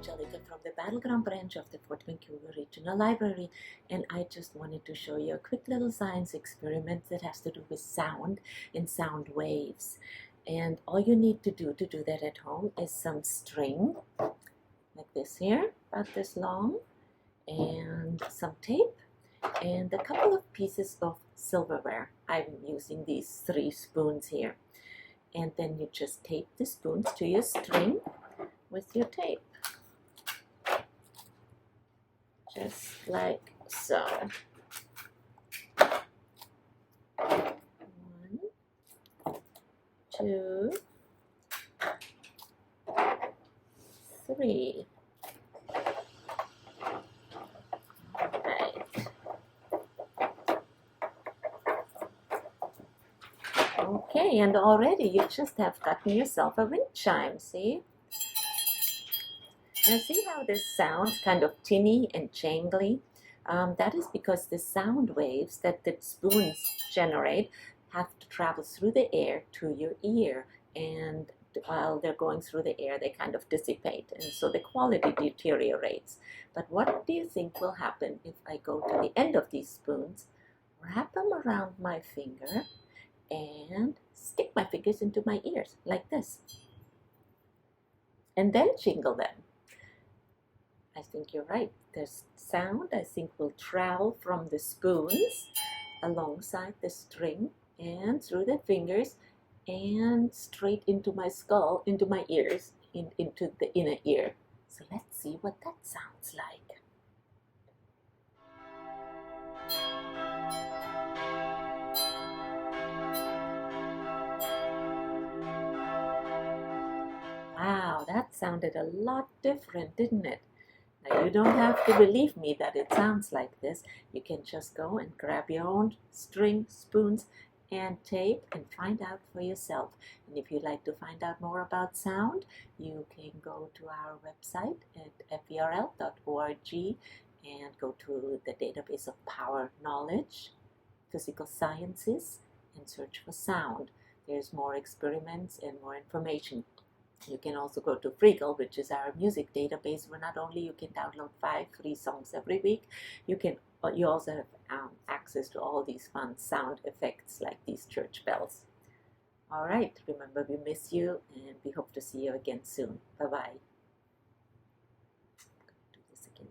Angelica from the Battleground branch of the Fort Vancouver Regional Library, and I just wanted to show you a quick little science experiment that has to do with sound and sound waves. And all you need to do that at home is some string, like this here, about this long, and some tape, and a couple of pieces of silverware. I'm using these 3 spoons here. And then you just tape the spoons to your string with your tape. Just like so. 1, 2, 3. Right. Okay, and already you just have gotten yourself a wind chime, see? Now see how this sounds kind of tinny and jangly? That is because the sound waves that the spoons generate have to travel through the air to your ear, and while they're going through the air they kind of dissipate, and so the quality deteriorates. But what do you think will happen if I go to the end of these spoons, wrap them around my finger, and stick my fingers into my ears like this, and then jingle them? I think you're right. The sound, I think, will travel from the spoons alongside the string and through the fingers and straight into my skull, into my ears, into the inner ear. So let's see what that sounds like. Wow, that sounded a lot different, didn't it? Now, you don't have to believe me that it sounds like this. You can just go and grab your own string, spoons, and tape and find out for yourself. And if you'd like to find out more about sound, you can go to our website at fvrl.org and go to the database of power knowledge, physical sciences, and search for sound. There's more experiments and more information. You can also go to Freagle, which is our music database, where not only you can download 5 free songs every week, you also have access to all these fun sound effects like these church bells. All right, remember, we miss you and we hope to see you again soon. Bye-bye. Do this again.